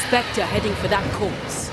spectre heading for that corpse.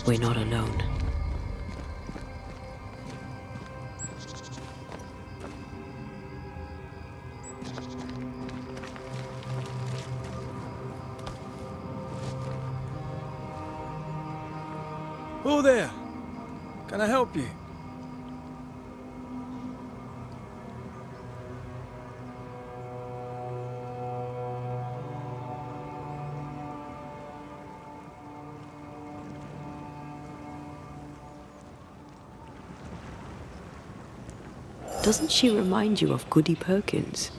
We're not alone. Who there? Can I help you? Doesn't she remind you of Goody Perkins?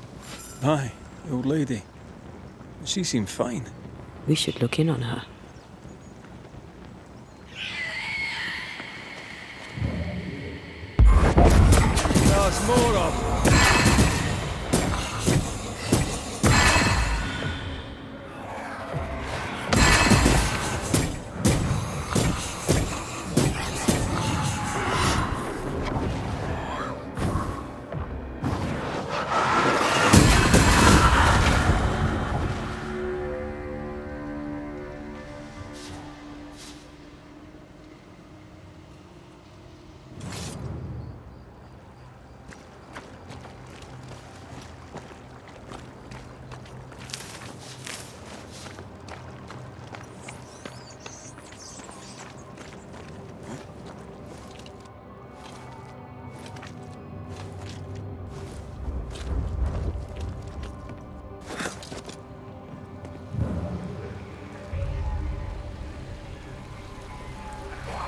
Aye, the old lady. She seemed fine. We should look in on her. There's more of them.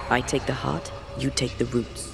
I take the heart, you take the roots.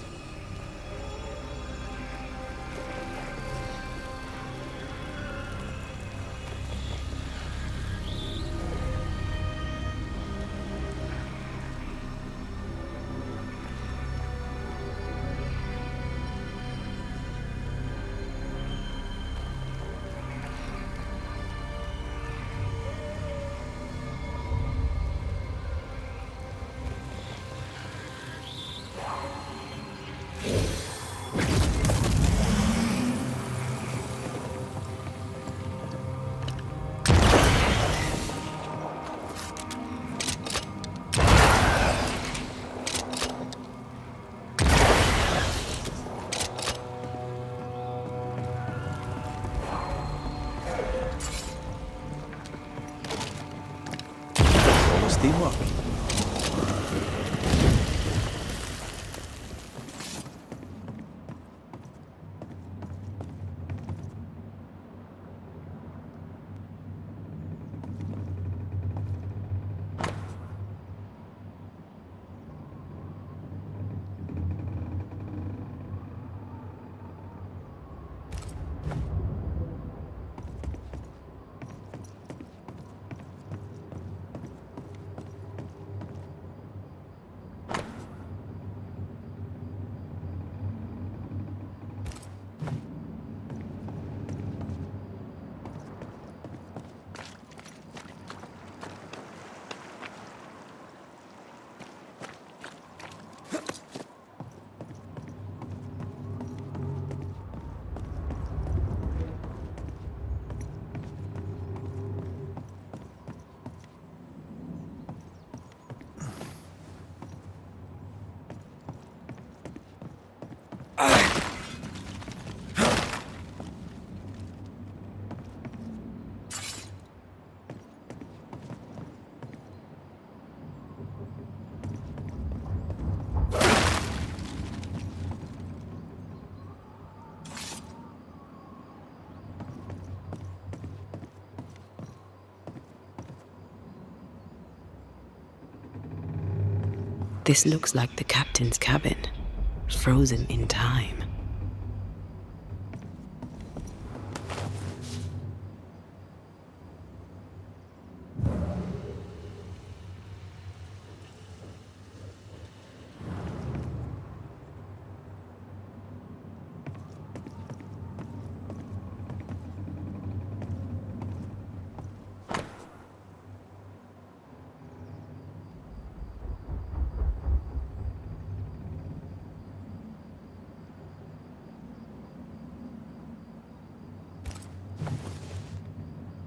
This looks like the captain's cabin, frozen in time.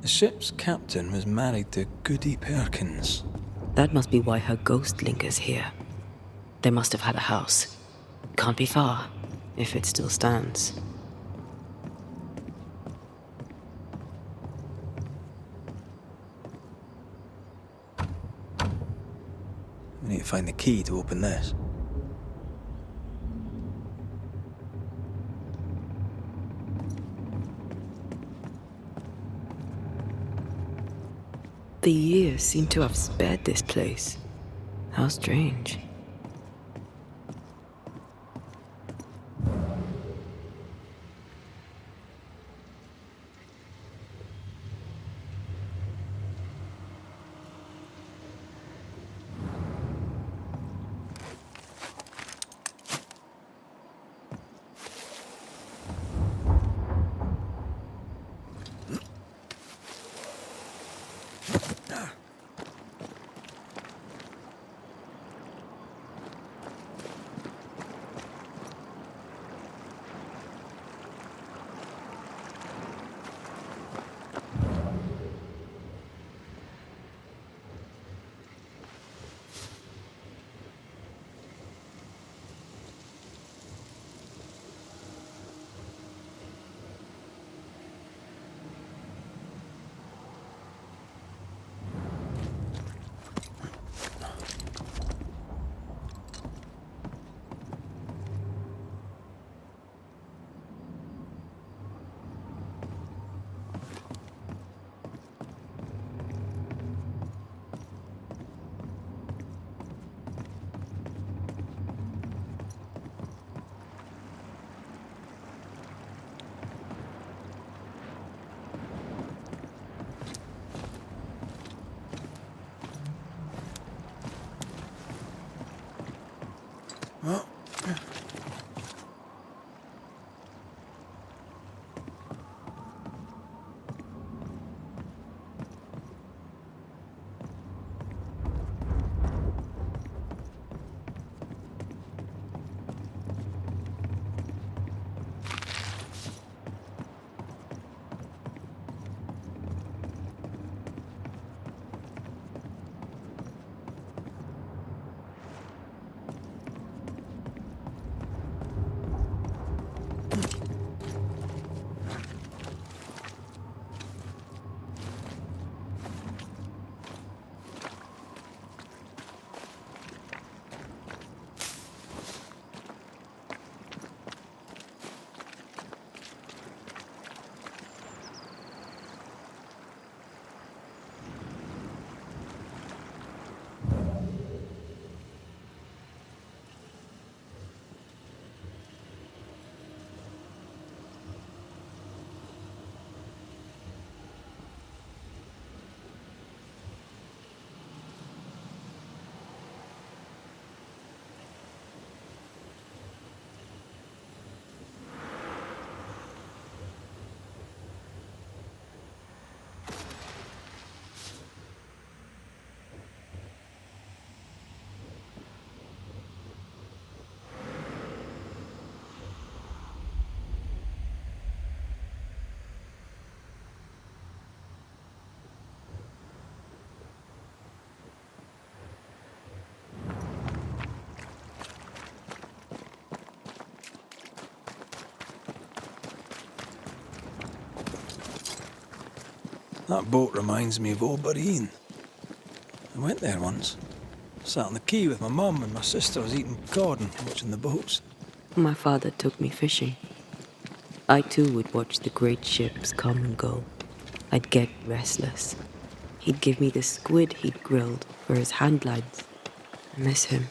The ship's captain was married to Goody Perkins. That must be why her ghost lingers here. They must have had a house. Can't be far, if it still stands. We need to find the key to open this. The years seem to have spared this place. How strange. That boat reminds me of Obereen. I went there once. Sat on the quay with my mum and my sister was eating cod and watching the boats. My father took me fishing. I too would watch the great ships come and go. I'd get restless. He'd give me the squid he'd grilled for his hand lines. I miss him.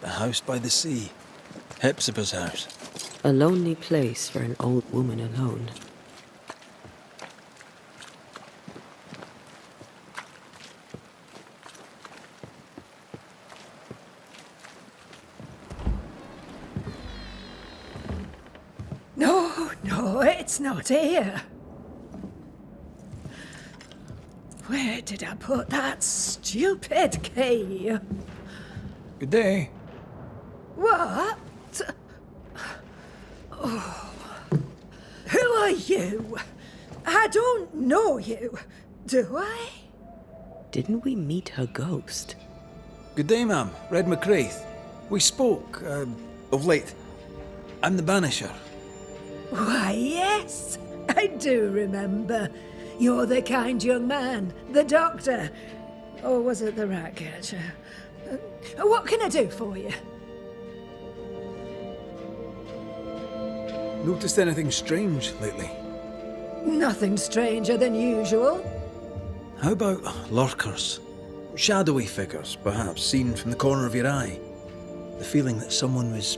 The house by the sea. Hepzibah's house. A lonely place for an old woman alone. No, it's not here. Where did I put that stupid key? Good day. What? Oh. Who are you? I don't know you, do I? Didn't we meet her ghost? Good day, ma'am. Red McCraith. We spoke, of late. I'm the Banisher. Why, yes, I do remember. You're the kind young man, the doctor. Or was it the rat catcher? What can I do for you? Noticed anything strange lately? Nothing stranger than usual. How about lurkers? Shadowy figures, perhaps, seen from the corner of your eye. The feeling that someone was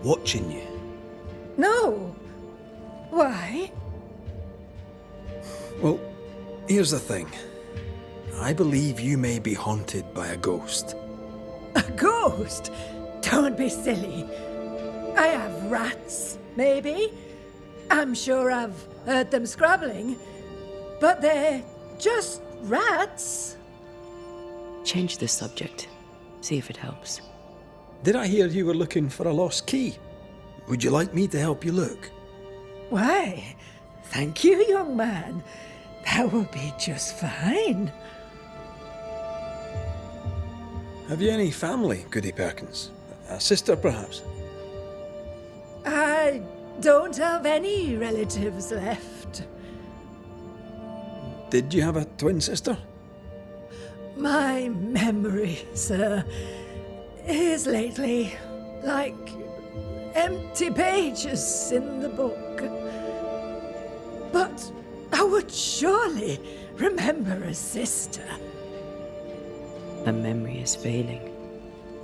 watching you. No. Why? Well, here's the thing. I believe you may be haunted by a ghost. A ghost? Don't be silly. I have rats, maybe. I'm sure I've heard them scrabbling. But they're just rats. Change the subject. See if it helps. Did I hear you were looking for a lost key? Would you like me to help you look? Why, thank you, young man. That would be just fine. Have you any family, Goody Perkins? A sister, perhaps? I don't have any relatives left. Did you have a twin sister? My memory, sir, is lately like empty pages in the book. But I would surely remember a sister. Her memory is failing.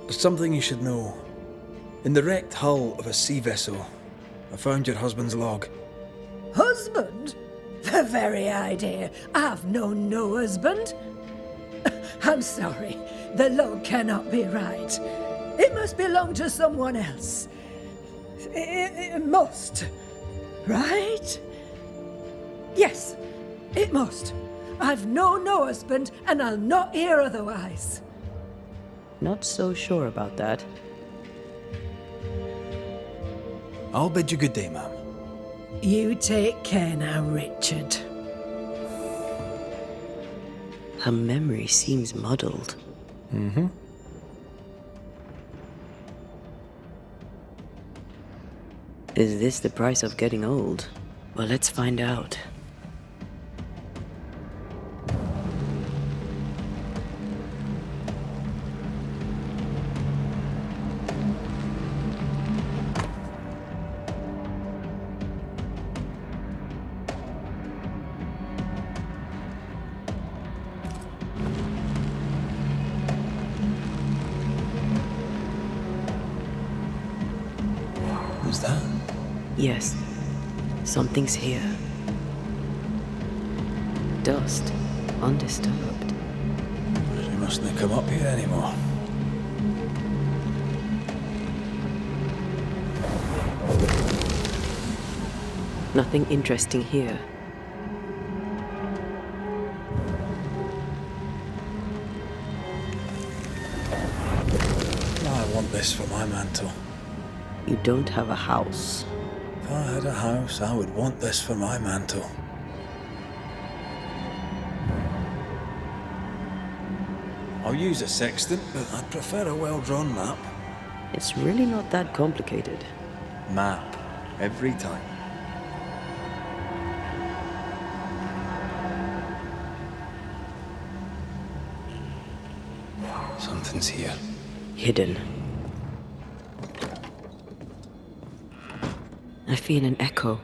There's something you should know. In the wrecked hull of a sea vessel, I found your husband's log. Husband? The very idea. I've known no husband. I'm sorry. The log cannot be right. It must belong to someone else. It must. Right? Yes, it must. I've known no husband, and I'll not hear otherwise. Not so sure about that. I'll bid you good day, ma'am. You take care now, Richard. Her memory seems muddled. Mm-hmm. Is this the price of getting old? Well, let's find out. Was that? Yes, something's here. Dust, undisturbed. She mustn't come up here anymore. Nothing interesting here. I want this for my mantle. You don't have a house. If I had a house, I would want this for my mantle. I'll use a sextant, but I'd prefer a well-drawn map. It's really not that complicated. Map. Every time. Something's here. Hidden. I feel an echo.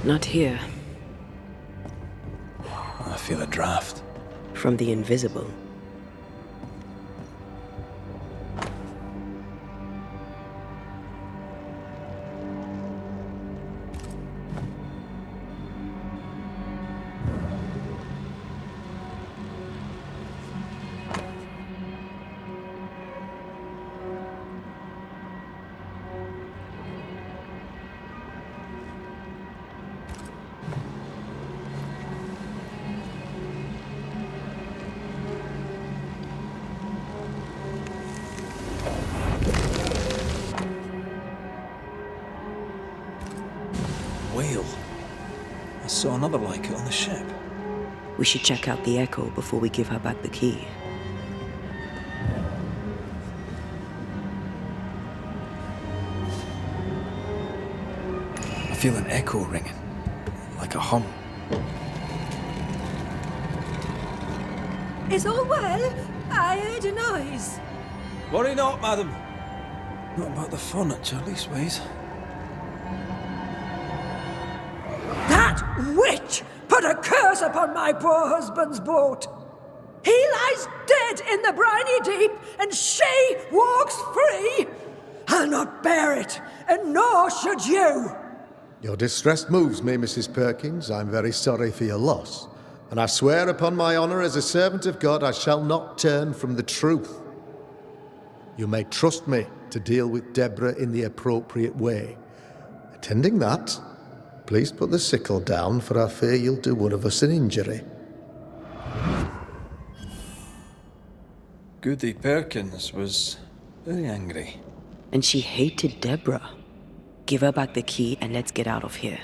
Not here. I feel a draft. From the invisible. Whale. I saw another like it on the ship. We should check out the echo before we give her back the key. I feel an echo ringing, like a hum. Is all well? I heard a noise. Worry not, madam. Not about the furniture, leastways. That witch put a curse upon my poor husband's boat. He lies dead in the briny deep, and she walks free. I'll not bear it, and nor should you. Your distress moves me, Mrs. Perkins. I'm very sorry for your loss. And I swear upon my honour as a servant of God, I shall not turn from the truth. You may trust me to deal with Deborah in the appropriate way. Attending that, please put the sickle down, for I fear you'll do one of us an injury. Goody Perkins was very angry. And she hated Deborah. Give her back the key and let's get out of here.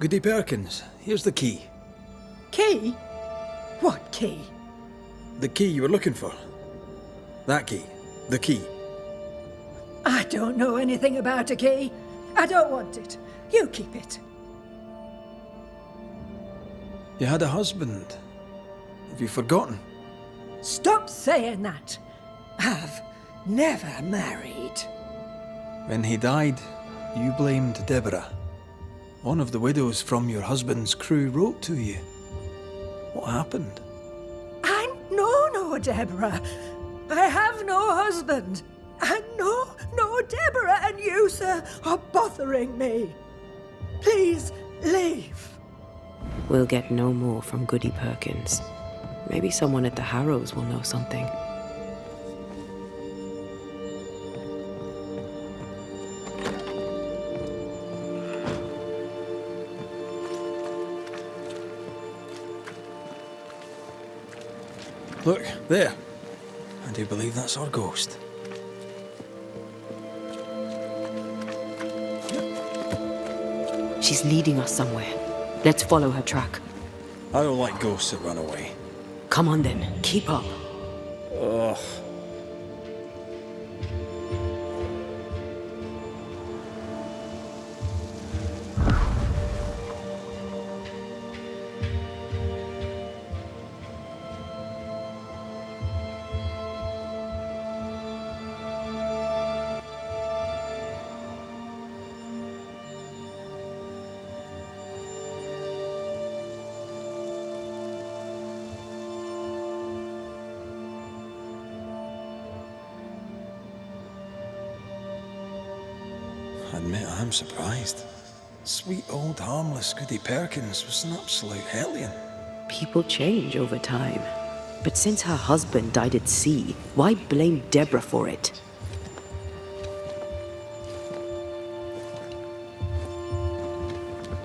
Goody Perkins, here's the key. Key? What key? The key you were looking for. That key. The key. I don't know anything about a key. I don't want it. You keep it. You had a husband. Have you forgotten? Stop saying that. I've never married. When he died, you blamed Deborah. One of the widows from your husband's crew wrote to you. What happened? I know no Deborah. I have no husband. I know no Deborah, and you, sir, are bothering me. Please leave. We'll get no more from Goody Perkins. Maybe someone at the Harrows will know something. Look, there. I do believe that's our ghost. She's leading us somewhere. Let's follow her track. I don't like ghosts that run away. Come on then, keep up. Ugh. I admit I am surprised. Sweet old harmless Goody Perkins was an absolute hellion. People change over time. But since her husband died at sea, why blame Deborah for it?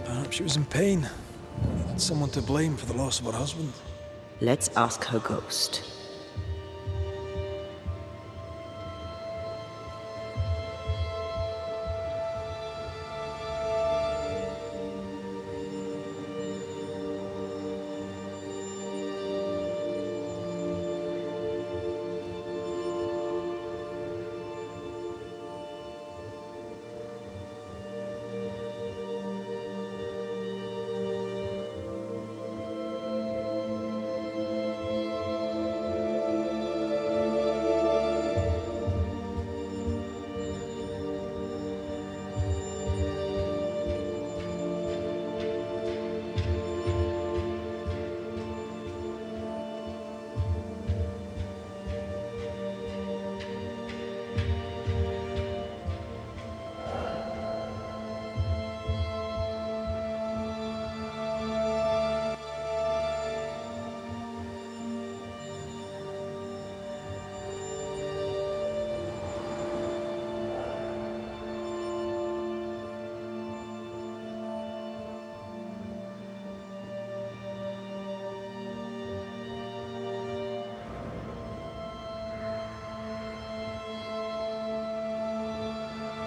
Perhaps she was in pain. Needed someone to blame for the loss of her husband. Let's ask her ghost.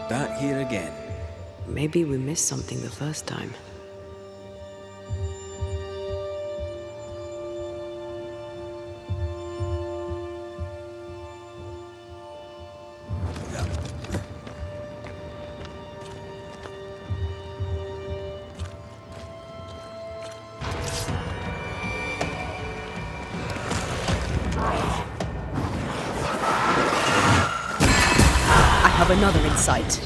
Back here again. Maybe we missed something the first time. Another in sight.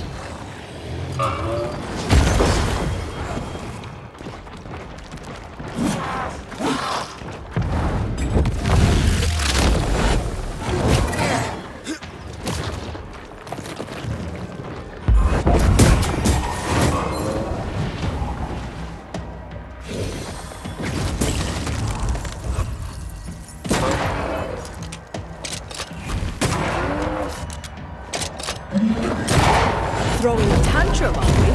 Throwing a tantrum, are we?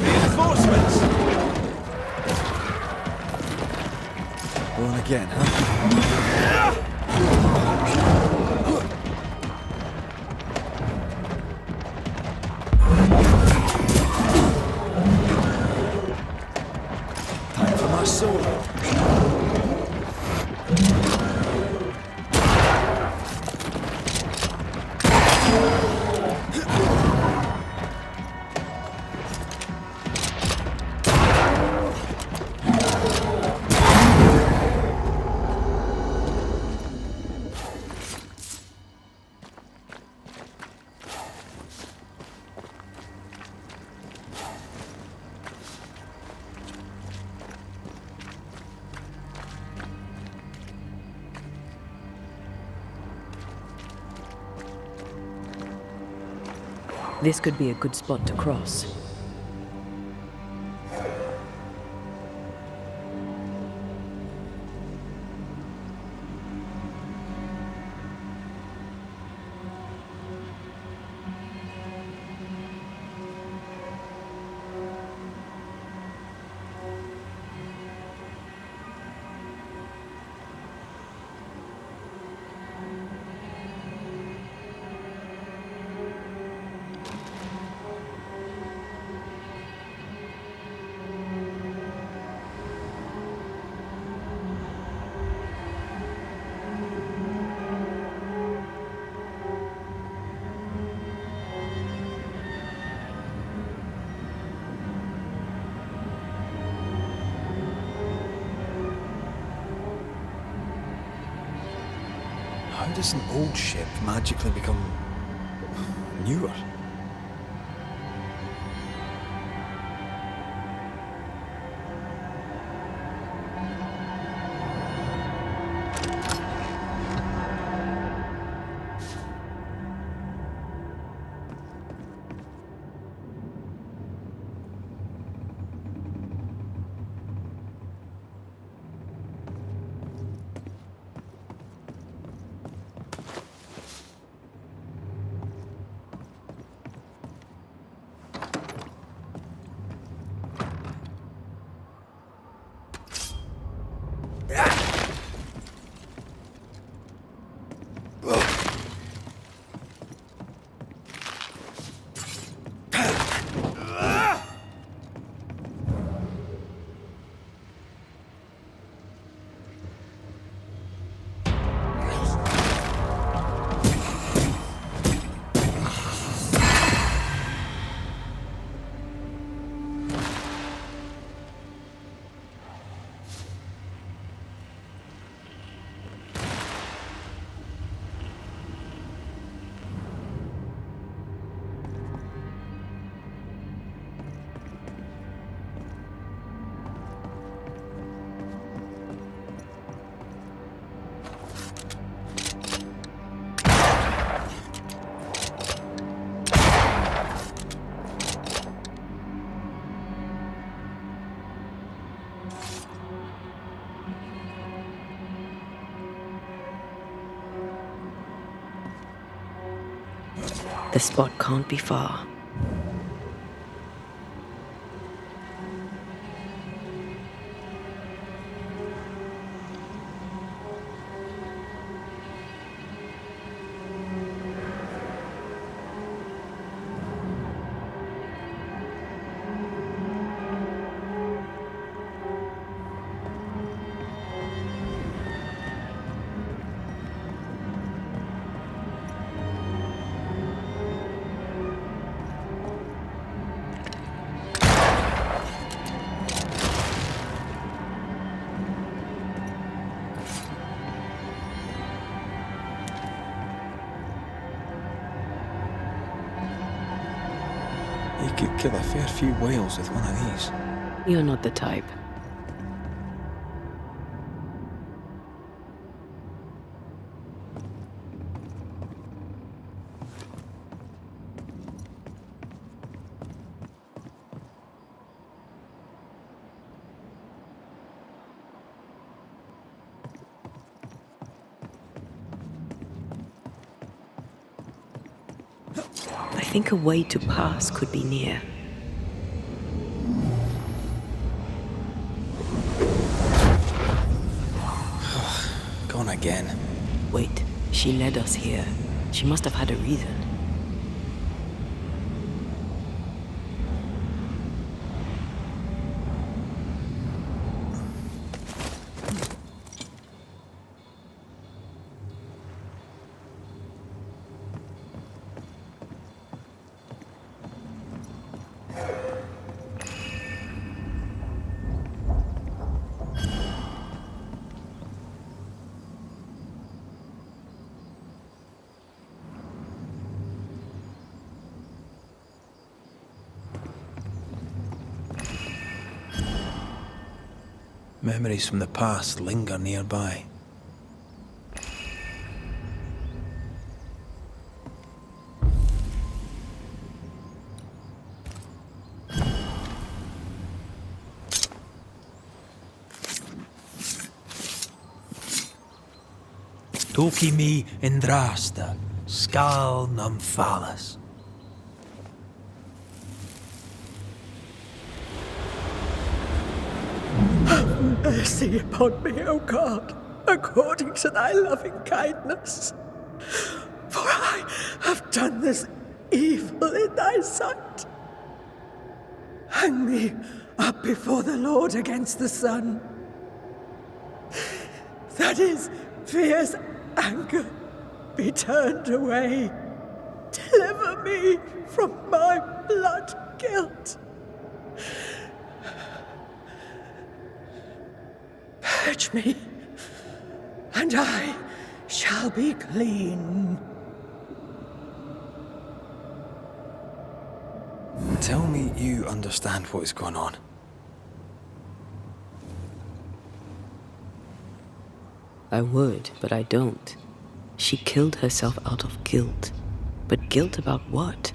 Reinforcements! Going again, huh? Time for my solo. This could be a good spot to cross. does an old ship magically become newer? The spot can't be far. You could kill a fair few whales with one of these. You're not the type. I think a way to pass could be near. Gone again. Wait, she led us here. She must have had a reason. Memories from the past linger nearby. Toki mi indrasta, skal nymphalis. Mercy upon me, O God, according to thy loving kindness. For I have done this evil in thy sight. Hang me up before the Lord against the sun. That his fierce anger be turned away. Deliver me from my blood guilt. Purge me, and I shall be clean. Tell me you understand what is going on. I would, but I don't. She killed herself out of guilt. But guilt about what?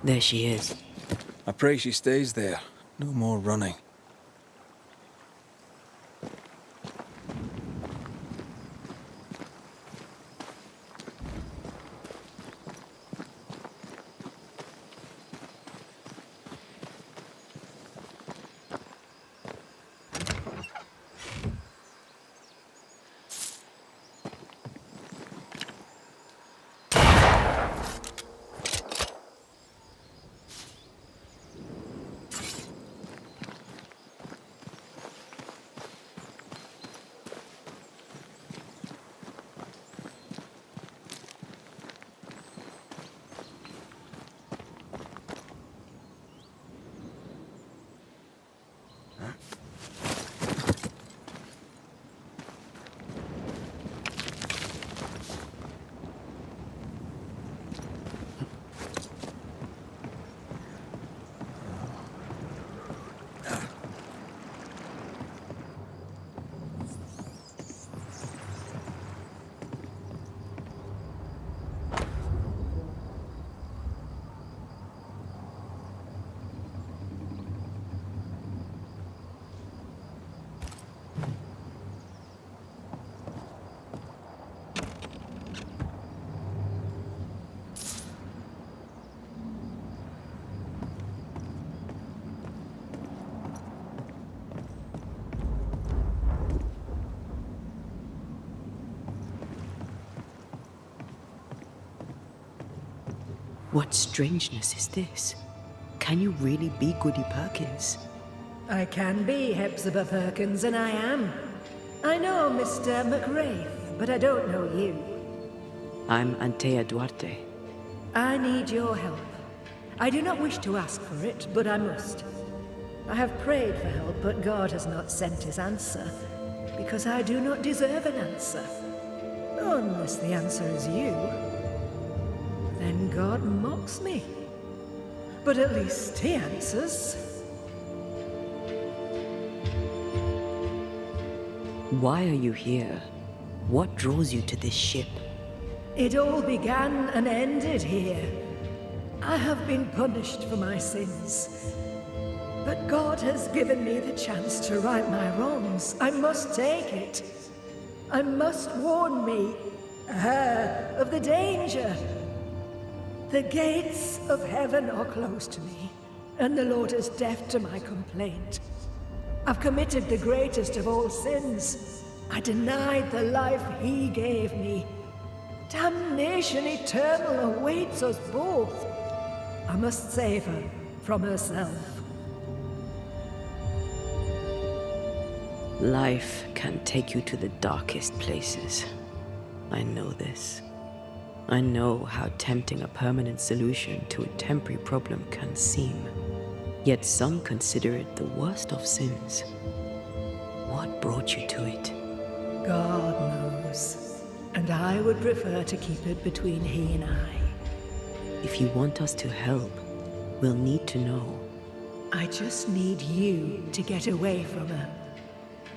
There she is. I pray she stays there. No more running. What strangeness is this? Can you really be Goody Perkins? I can be Hepzibah Perkins, and I am. I know Mr. McRae, but I don't know you. I'm Antea Duarte. I need your help. I do not wish to ask for it, but I must. I have prayed for help, but God has not sent his answer, because I do not deserve an answer. Unless the answer is you. Then God mocks me. But at least he answers. Why are you here? What draws you to this ship? It all began and ended here. I have been punished for my sins. But God has given me the chance to right my wrongs. I must take it. I must warn me, her, of the danger. The gates of heaven are closed to me, and the Lord is deaf to my complaint. I've committed the greatest of all sins. I denied the life he gave me. Damnation eternal awaits us both. I must save her from herself. Life can take you to the darkest places. I know this. I know how tempting a permanent solution to a temporary problem can seem. Yet some consider it the worst of sins. What brought you to it? God knows. And I would prefer to keep it between he and I. If you want us to help, we'll need to know. I just need you to get away from her.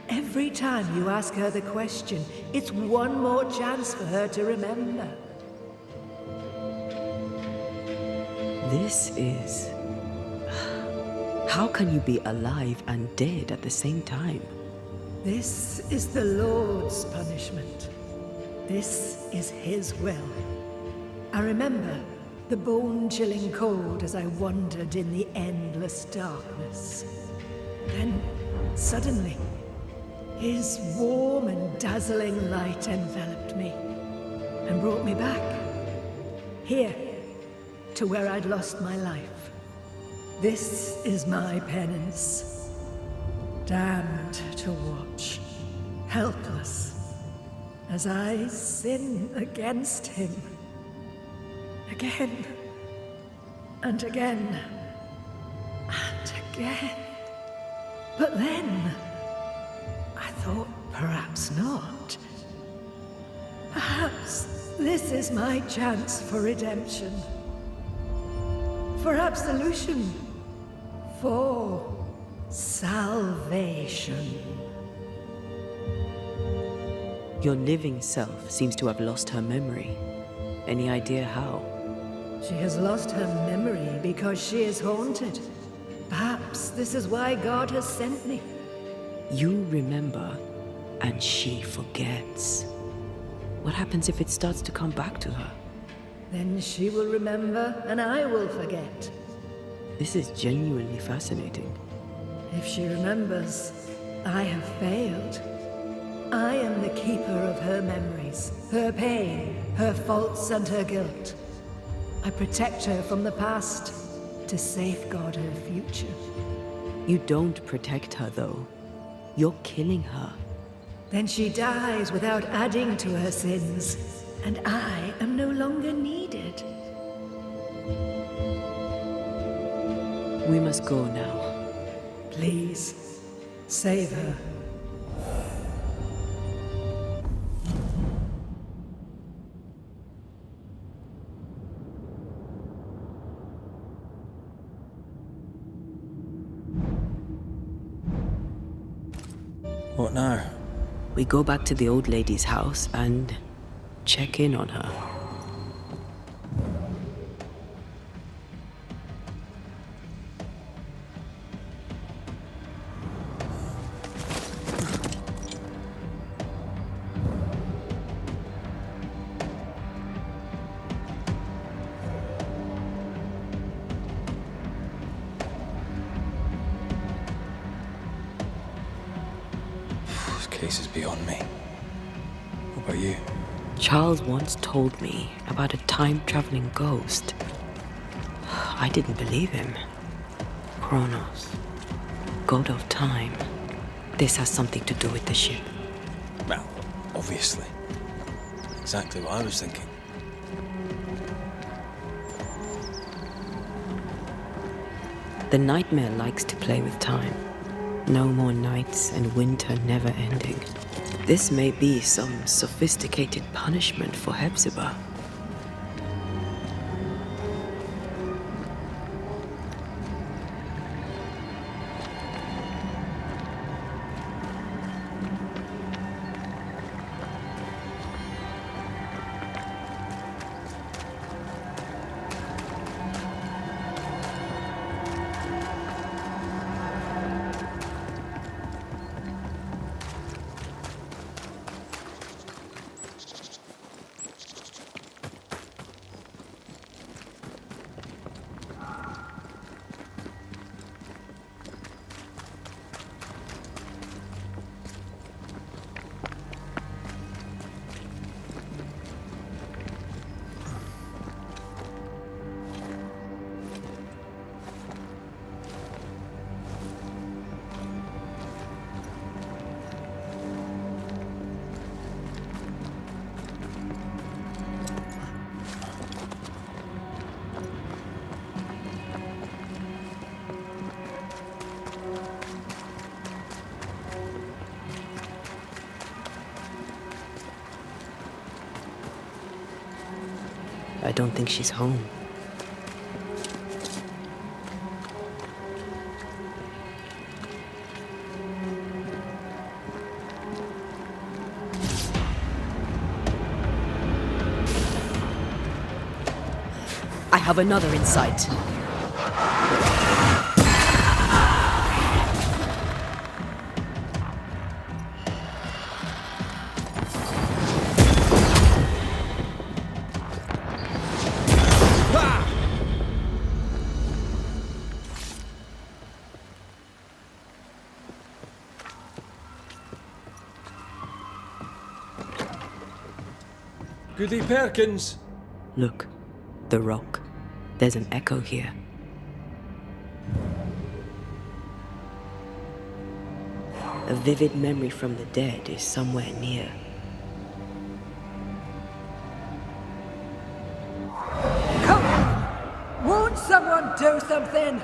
Every time you ask her the question, it's one more chance for her to remember. This is... How can you be alive and dead at the same time? This is the Lord's punishment. This is his will. I remember the bone-chilling cold as I wandered in the endless darkness. Then, suddenly, his warm and dazzling light enveloped me and brought me back. Here, to where I'd lost my life. This is my penance. Damned to watch, helpless, as I sin against him. Again And again. And again. But then, I thought perhaps not. Perhaps this is my chance for redemption. For absolution. For salvation. Your living self seems to have lost her memory. Any idea how? She has lost her memory because she is haunted. Perhaps this is why God has sent me. You remember, and she forgets. What happens if it starts to come back to her? Then she will remember, and I will forget. This is genuinely fascinating. If she remembers, I have failed. I am the keeper of her memories, her pain, her faults, and her guilt. I protect her from the past to safeguard her future. You don't protect her, though. You're killing her. Then she dies without adding to her sins, and I am no longer needed. We must go now. Please, save her. What now? We go back to the old lady's house and check in on her. Case is beyond me. What about you? Charles once told me about a time-traveling ghost. I didn't believe him. Kronos, god of time. This has something to do with the ship. Well, obviously. Exactly what I was thinking. The nightmare likes to play with time. No more nights and winter never ending. This may be some sophisticated punishment for Hepzibah. I don't think she's home. I have another in sight. Goody Perkins! Look, the rock. There's an echo here. A vivid memory from the dead is somewhere near. Come on! Won't someone Someone do something!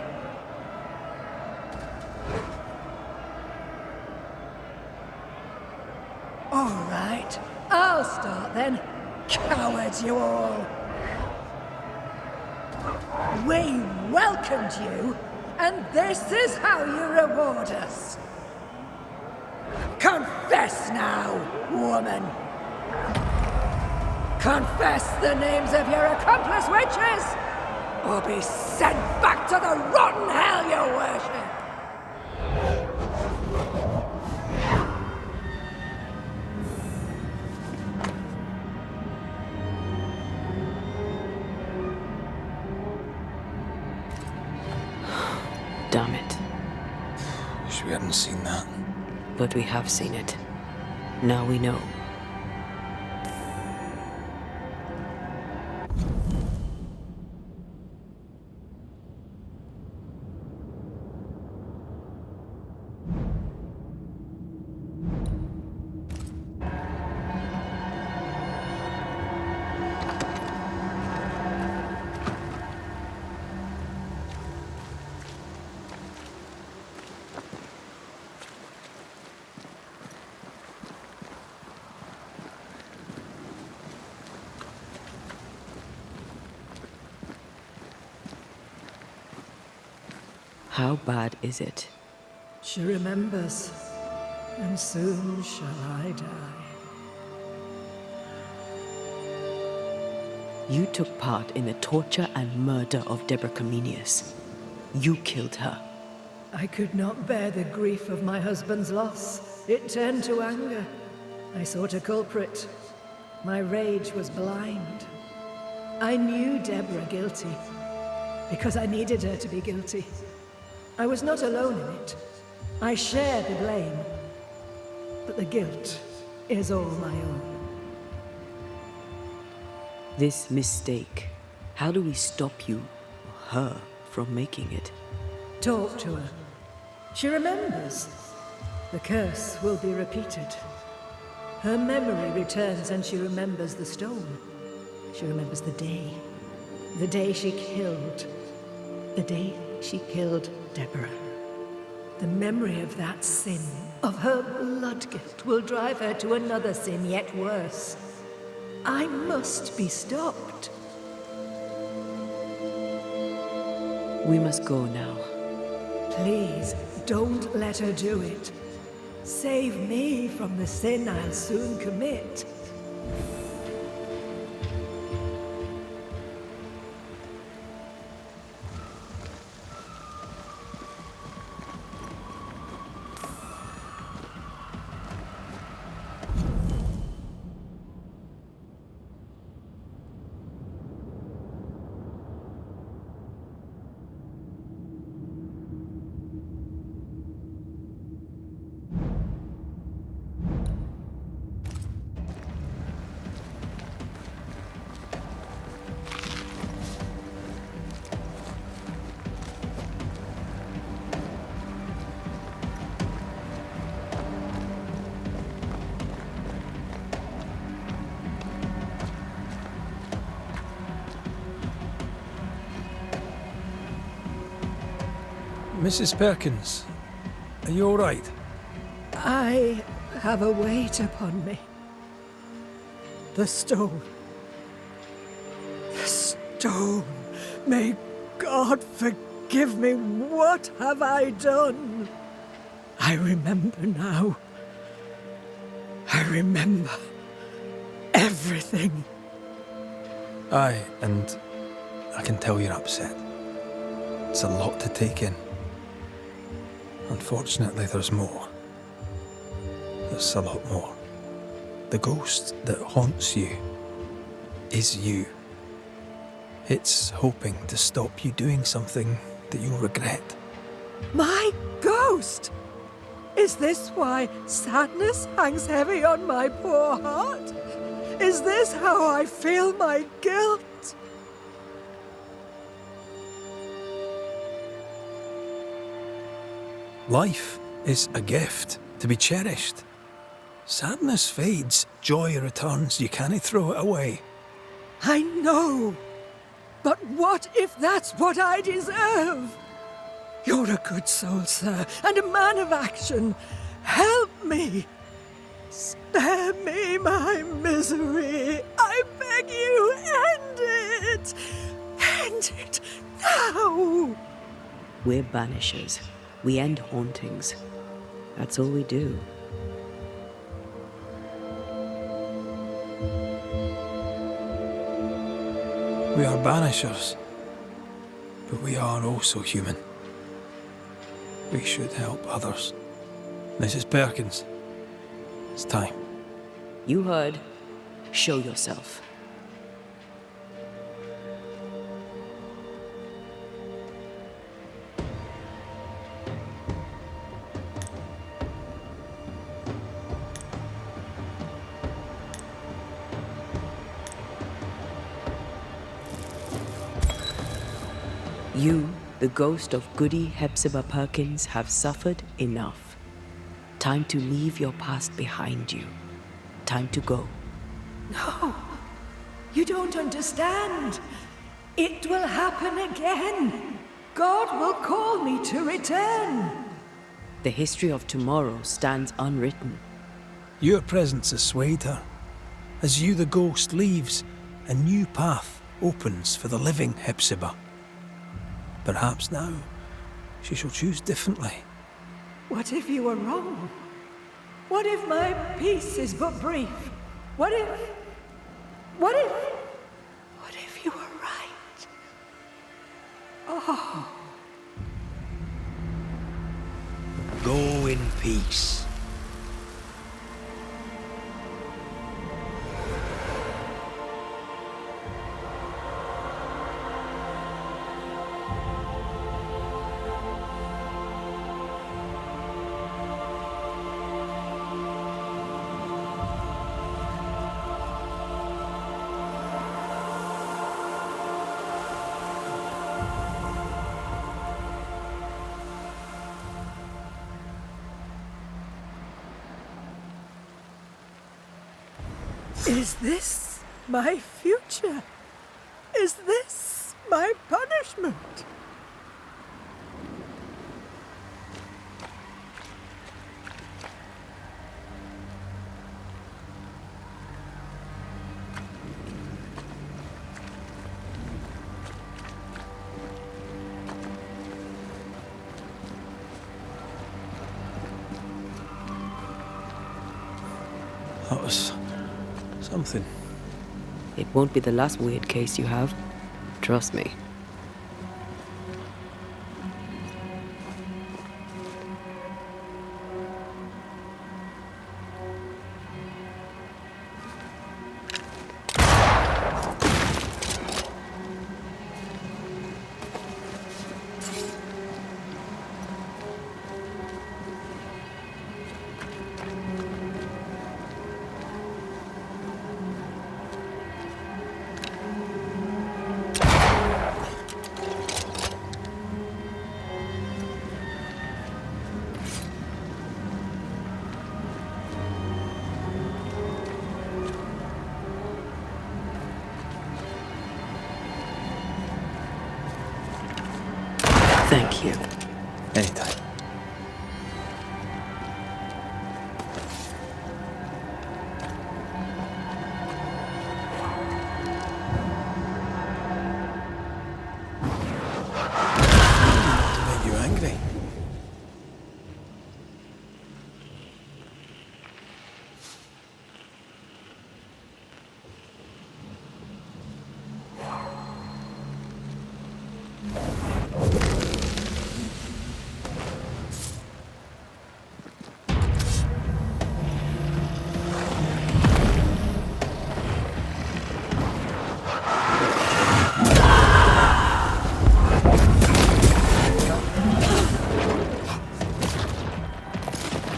All right, I'll start then. Cowards you all! We welcomed you, and this is how you reward us. Confess now, woman! Confess the names of your accomplice witches, or be sent back to the rotten hell you worship! Damn it. Wish we hadn't seen that. But we have seen it. Now we know. How bad is it? She remembers, and soon shall I die. You took part in the torture and murder of Deborah Comenius. You killed her. I could not bear the grief of my husband's loss. It turned to anger. I sought a culprit. My rage was blind. I knew Deborah guilty, because I needed her to be guilty. I was not alone in it. I share the blame, but the guilt is all my own. This mistake, how do we stop you, her, from making it? Talk to her. She remembers. The curse will be repeated. Her memory returns and she remembers the stone. She remembers the day she killed. The day she killed Deborah. The memory of that sin, of her blood guilt, will drive her to another sin yet worse. I must be stopped. We must go now. Please, don't let her do it. Save me from the sin I'll soon commit. Mrs. Perkins, are you all right? I have a weight upon me. The stone. The stone. May God forgive me. What have I done? I remember now. I remember everything. Aye, and I can tell you're upset. It's a lot to take in. Unfortunately, there's more. There's a lot more. The ghost that haunts you is you. It's hoping to stop you doing something that you'll regret. My ghost! Is this why sadness hangs heavy on my poor heart? Is this how I feel my guilt? Life is a gift to be cherished. Sadness fades, joy returns, you can't throw it away. I know. But what if that's what I deserve? You're a good soul, sir, and a man of action. Help me. Spare me my misery. I beg you, end it. End it now. We're banishers. We end hauntings. That's all we do. We are banishers, but we are also human. We should help others. Mrs. Perkins, it's time. You heard. Show yourself. You, the ghost of Goody Hepzibah Perkins, have suffered enough. Time to leave your past behind you. Time to go. No, you don't understand. It will happen again. God will call me to return. The history of tomorrow stands unwritten. Your presence has swayed her. As you, the ghost, leaves, a new path opens for the living Hepzibah. Perhaps now she shall choose differently. What if you were wrong? What if my peace is but brief? What if you were right? Oh. Go in peace. Is this my future? Is this my punishment? That was something. It won't be the last weird case you have. Trust me. Thank you. Anytime. To make you angry.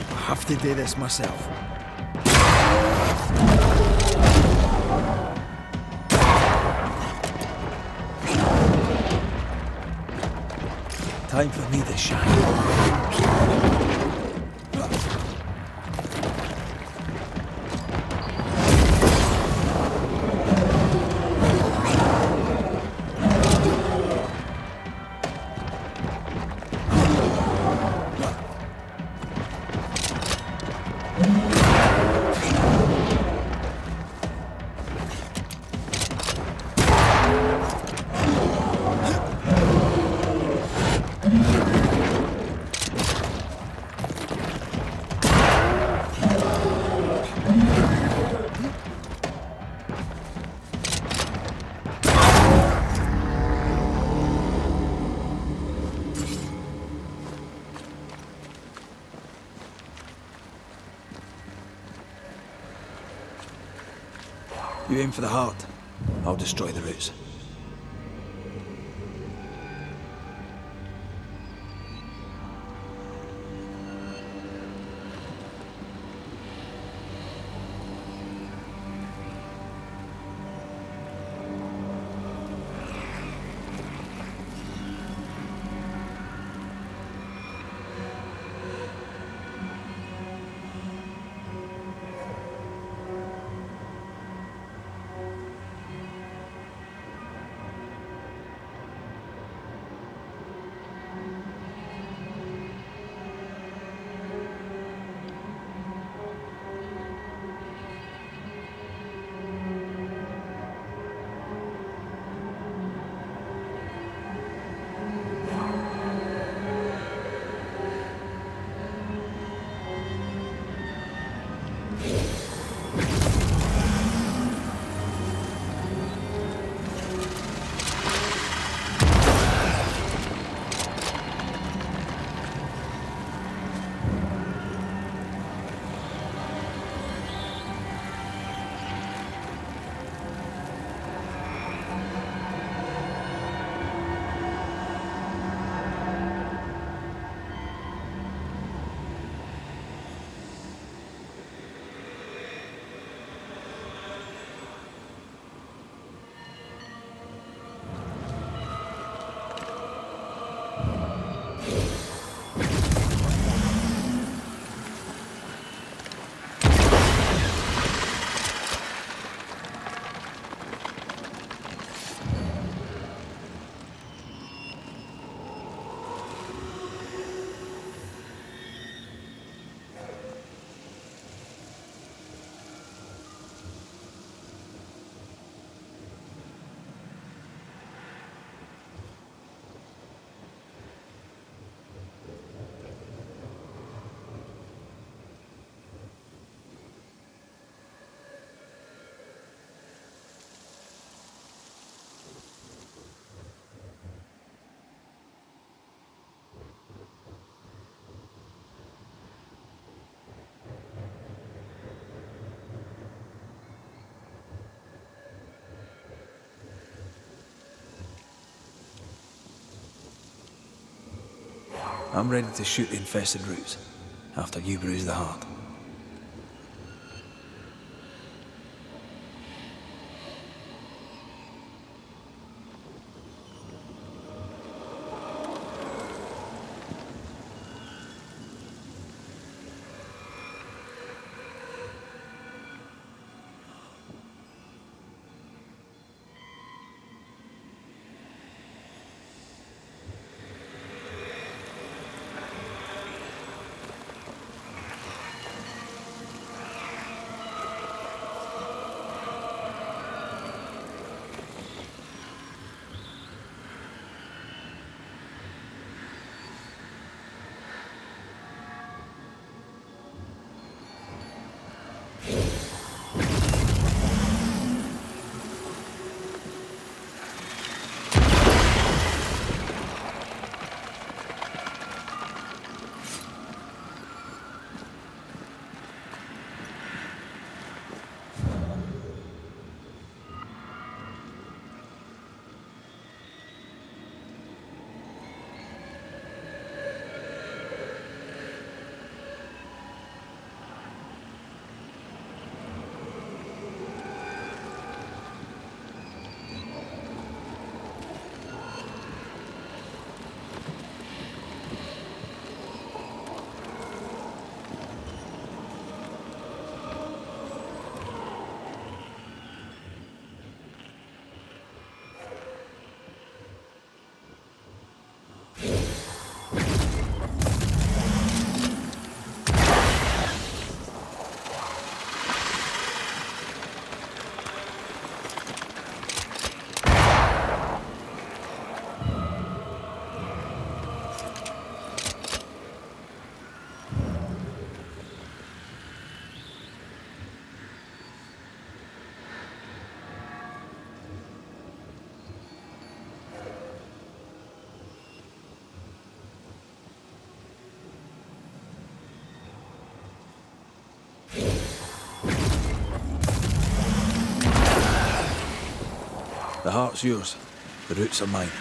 I have to do this myself. Time for me to shine. You aim for the heart. I'll destroy the roots. I'm ready to shoot the infested roots after you bruise the heart. heart's yours. The roots are mine.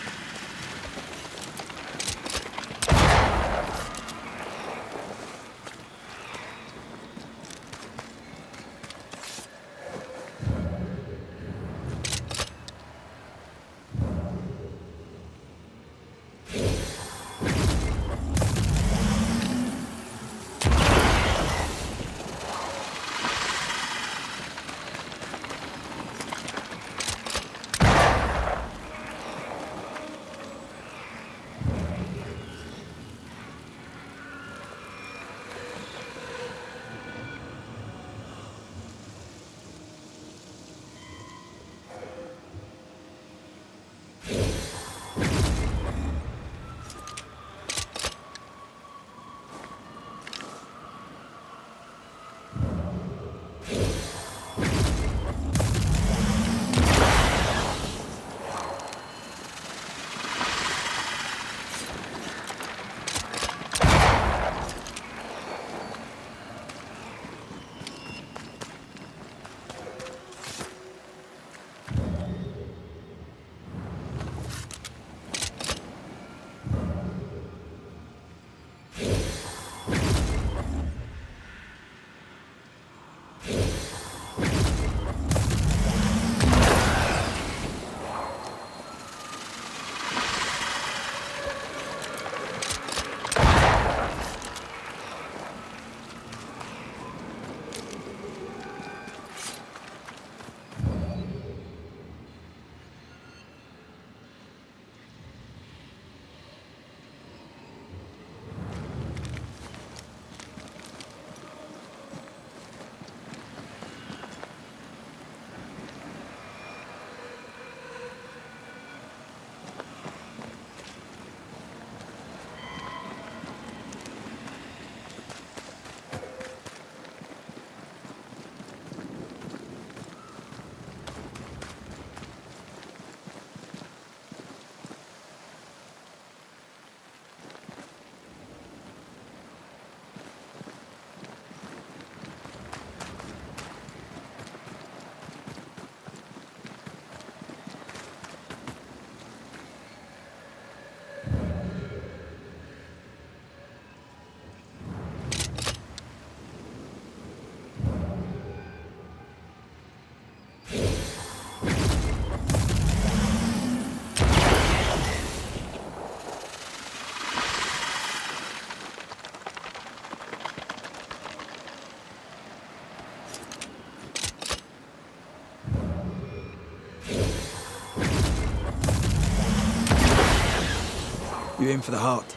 You aim for the heart.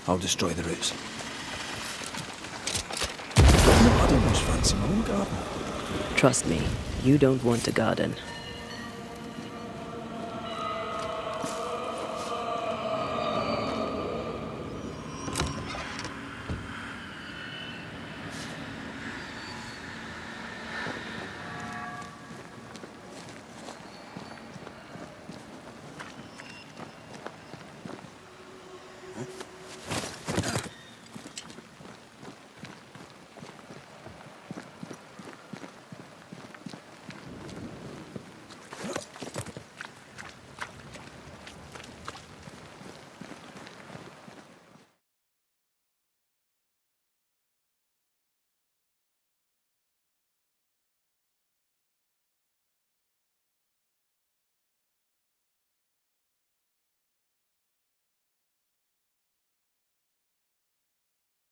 I'll destroy the roots. No, I'd almost fancy my own garden. Trust me, you don't want a garden.